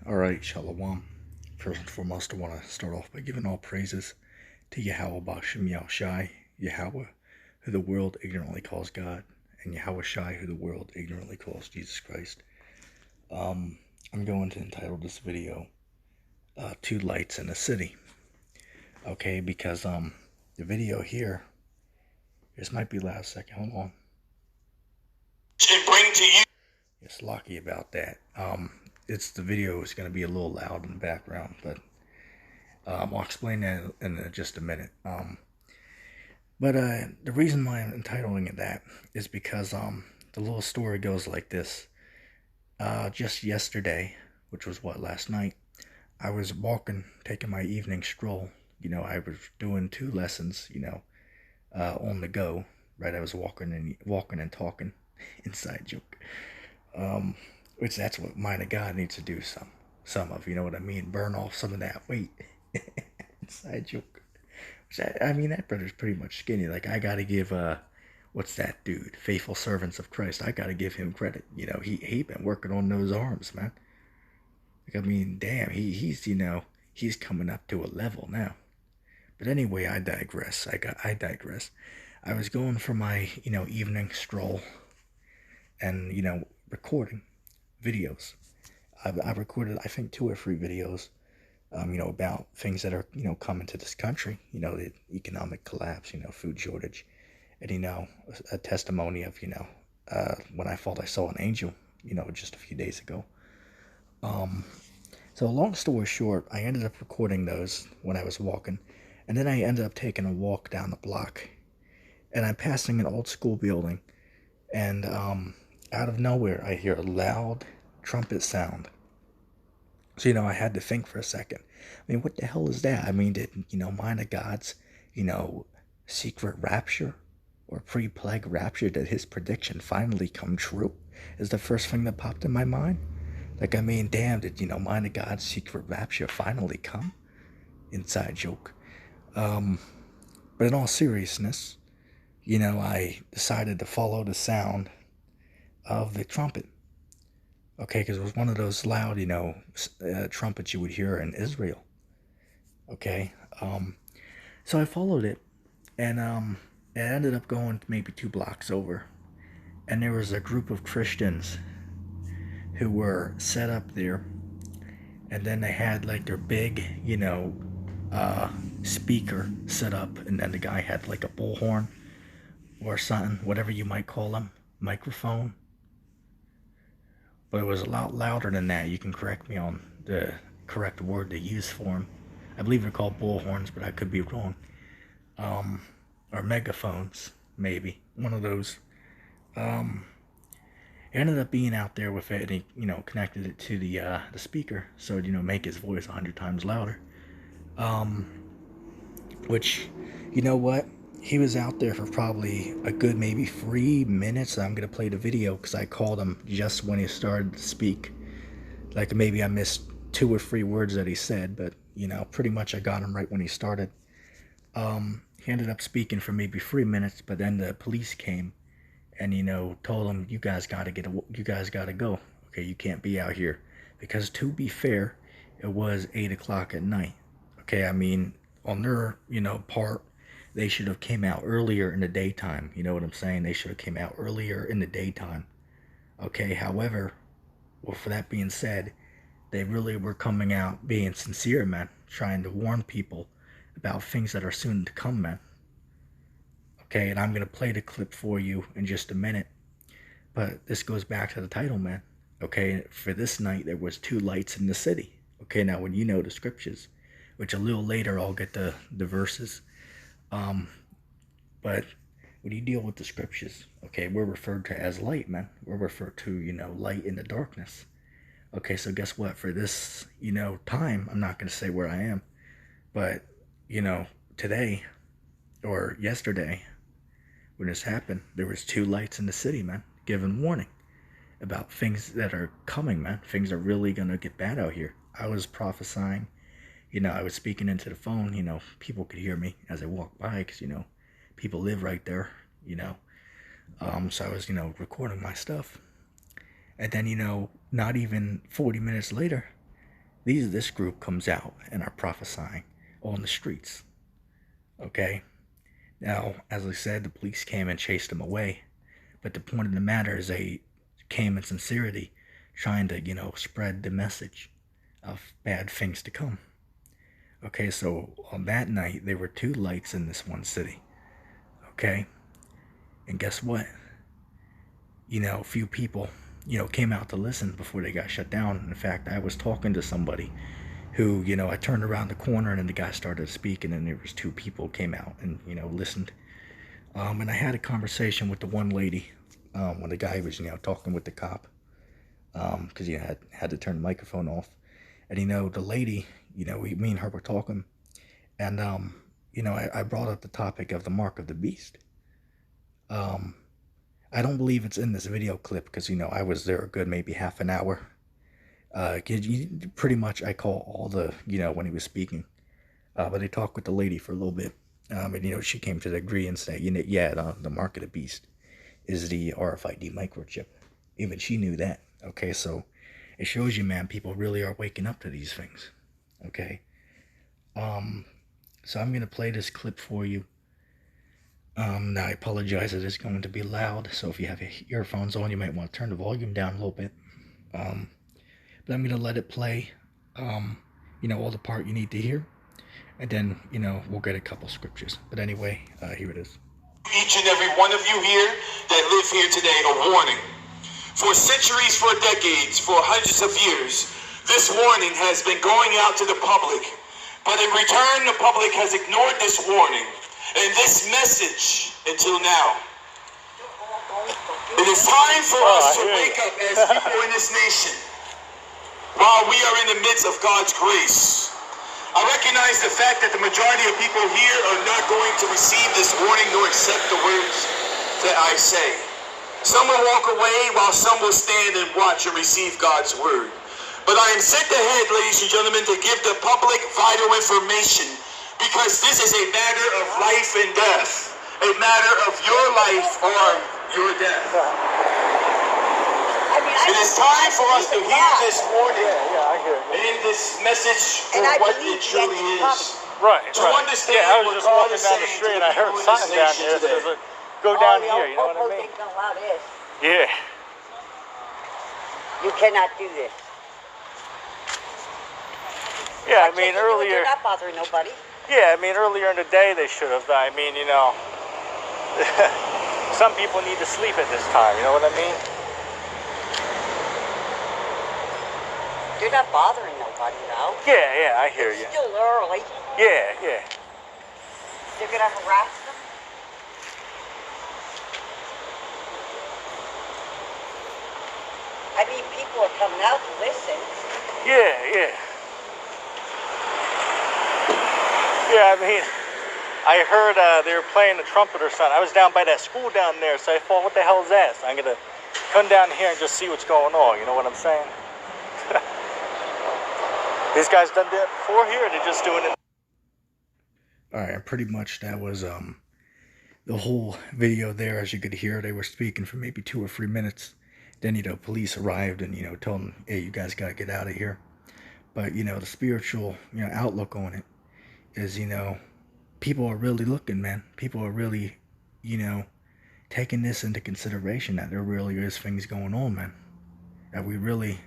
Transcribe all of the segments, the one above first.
Alright, Shalom. First and foremost, I want to start off by giving all praises to Yahweh Bashem Yahushai, Yahweh, who the world ignorantly calls God, and Yahweh Shai, who the world ignorantly calls Jesus Christ. I'm going to entitle this video, Two Lights in the City. Okay, because the video here, this might be loud a second, hold on. Should bring to you. It's lucky about that. The video is going to be a little loud in the background, but I'll explain that in just a minute. But the reason why I'm entitling it that is because the little story goes like this. Just yesterday, which was last night, I was walking, taking my evening stroll. I was doing 2 lessons, on the go, right? I was walking and talking. Inside joke. Which that's what Mind of God needs to do some of, you know what I mean? Burn off some of that weight. Inside joke. I mean, that brother's pretty much skinny. Like, I gotta give, what's that dude? Faithful Servants of Christ. I gotta give him credit. He been working on those arms, man. Like, I mean, damn, he's coming up to a level now. But anyway, I digress. I digress. I was going for my, evening stroll and, recording videos. I recorded, I think, 2 or 3 videos, about things that are, coming to this country, the economic collapse, food shortage, and, a testimony of, when I thought I saw an angel, just a few days ago. So long story short, I ended up recording those when I was walking, and then I ended up taking a walk down the block, and I'm passing an old school building, and, out of nowhere, I hear a loud trumpet sound. So, I had to think for a second. I mean, what the hell is that? I mean, did, Mind of God's, secret rapture or pre-plague rapture, did his prediction finally come true? Is the first thing that popped in my mind. Like, I mean, damn, did, Mind of God's secret rapture finally come? Inside joke. But in all seriousness, I decided to follow the sound of the trumpet. Okay, because it was one of those loud, trumpets you would hear in Israel. Okay, so I followed it, and it ended up going maybe 2 blocks over, and there was a group of Christians who were set up there, and then they had like their big, speaker set up, and then the guy had like a bullhorn or something, whatever you might call them, microphone. But it was a lot louder than that. You can correct me on the correct word to use for them. I believe they're called bullhorns, but I could be wrong. Or megaphones, maybe. One of those. It ended up being out there with it, and he, connected it to the speaker, so it'd, make his voice 100 times louder. Which, you know what? He was out there for probably a good maybe 3 minutes. I'm going to play the video because I called him just when he started to speak. Like, maybe I missed 2 or 3 words that he said, but, pretty much I got him right when he started. He ended up speaking for maybe 3 minutes, but then the police came and, told him, you guys got to go. Okay, you can't be out here. Because to be fair, it was 8 o'clock at night. Okay, I mean, on their, part, they should have came out earlier in the daytime. You know what I'm saying? They should have came out earlier in the daytime. Okay, however, well, for that being said, they really were coming out being sincere, man. Trying to warn people about things that are soon to come, man. Okay, and I'm going to play the clip for you in just a minute. But this goes back to the title, man. Okay, for this night, there was 2 lights in the city. Okay, now when you know the scriptures, which a little later I'll get the verses. But when you deal with the scriptures, okay, we're referred to as light, man. We're referred to, light in the darkness. Okay, so guess what? For this, time, I'm not going to say where I am, but, today or yesterday, when this happened, there was 2 lights in the city, man, giving warning about things that are coming, man. Things are really going to get bad out here. I was prophesying, I was speaking into the phone, people could hear me as I walked by because, people live right there, so I was, recording my stuff. And then, not even 40 minutes later, This group comes out and are prophesying on the streets. Okay? Now, as I said, the police came and chased them away. But the point of the matter is they came in sincerity, trying to, spread the message of bad things to come. Okay, so on that night, there were 2 lights in this one city. Okay? And guess what? A few people, came out to listen before they got shut down. In fact, I was talking to somebody who, I turned around the corner and then the guy started speaking, and there was 2 people came out and, listened. And I had a conversation with the one lady when the guy was, talking with the cop, because he had to turn the microphone off. And, the lady, me and her were talking, and, I brought up the topic of the mark of the beast. I don't believe it's in this video clip because, I was there a good maybe half an hour. Pretty much I call all the, when he was speaking. But I talked with the lady for a little bit. And, she came to the agree and say, yeah, the mark of the beast is the RFID microchip. Even she knew that. Okay, so it shows you, man, people really are waking up to these things. Okay. So I'm going to play this clip for you. Now I apologize, it is going to be loud, so if you have your earphones on, you might want to turn the volume down a little bit. But I'm going to let it play, all the part you need to hear, and then, we'll get a couple scriptures. But anyway, here it is. Each and every one of you here that live here today, a warning. For centuries, for decades, for hundreds of years, this warning has been going out to the public. But in return, the public has ignored this warning and this message until now. It is time for us to wake up as people in this nation while we are in the midst of God's grace. I recognize the fact that the majority of people here are not going to receive this warning nor accept the words that I say. Some will walk away while some will stand and watch and receive God's word. But I am sent ahead, ladies and gentlemen, to give the public vital information, because this is a matter of life and death, a matter of your life or your death. It is time for us to hear this warning and this message for what it truly is. Right. To understand I was what just God walking is down the saying street and to I heard people in something down this here. nation It says, today. go down here, you know what I mean? Yeah. You cannot do this. Yeah, I mean, earlier. They're not bothering nobody. Yeah, I mean, earlier in the day they should have. I mean, some people need to sleep at this time, you know what I mean? They're not bothering nobody now. Yeah, I hear you. It's still early. Yeah. They're gonna harass them. I mean, people are coming out to listen. Yeah. Yeah, I mean, I heard they were playing the trumpet or something. I was down by that school down there, so I thought, what the hell is that? So I'm going to come down here and just see what's going on, you know what I'm saying? These guys done that before here, or they're just doing it? Alright, pretty much that was the whole video there. As you could hear, they were speaking for maybe 2 or 3 minutes. Then, police arrived and, told them, hey, you guys got to get out of here. But, the spiritual, outlook on it is, people are really looking, man. People are really, taking this into consideration, that there really is things going on, man. That we really,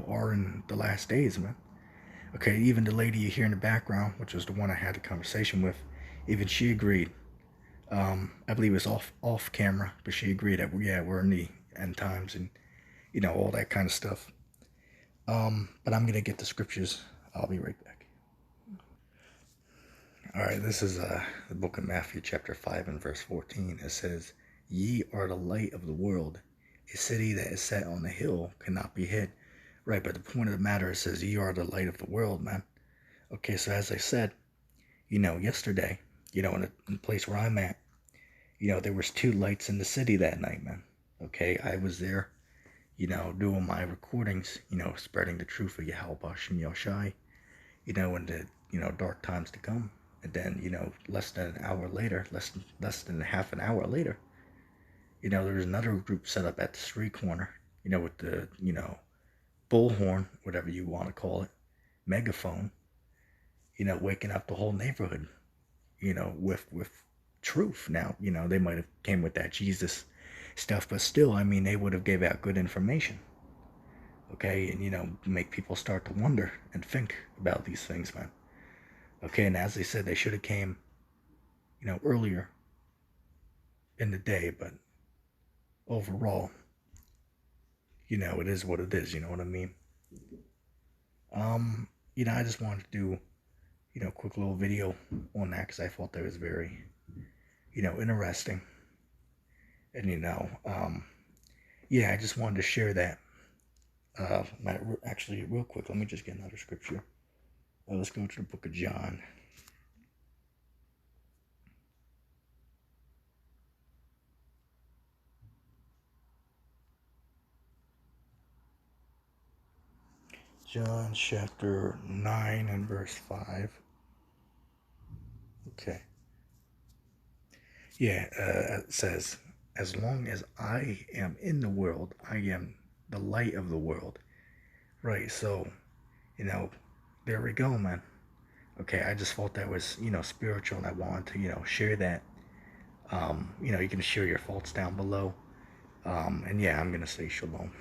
are in the last days, man. Okay, even the lady you hear in the background, which was the one I had a conversation with, even she agreed. I believe it was off camera, but she agreed that, we're in the end times and, all that kind of stuff. But I'm going to get the scriptures. I'll be right back. Alright, this is the book of Matthew chapter 5 and verse 14. It says, ye are the light of the world. A city that is set on a hill cannot be hid. Right, but the point of the matter, it says, ye are the light of the world, man. Okay, so as I said, yesterday, in the place where I'm at, there was 2 lights in the city that night, man. Okay, I was there, doing my recordings, spreading the truth of Yahweh Bashem Yahushai, in the, dark times to come. And then, less than an hour later, less than half an hour later, there was another group set up at the street corner, with the, bullhorn, whatever you want to call it, megaphone, waking up the whole neighborhood, with truth. Now, they might have came with that Jesus stuff, but still, I mean, they would have gave out good information. Okay, and make people start to wonder and think about these things, man. Okay, and as they said, they should have came, earlier in the day, but overall, it is what it is, you know what I mean? I just wanted to do, a quick little video on that because I thought that was very, interesting. And, yeah, I just wanted to share that. Actually, real quick, let me just get another scripture. Let's go to the book of John. John chapter 9 and verse 5. Okay. Yeah, it says, as long as I am in the world, I am the light of the world. Right, so, there we go, man. Okay, I just thought that was, spiritual, and I wanted to, share that. You can share your thoughts down below. And yeah, I'm going to say shalom.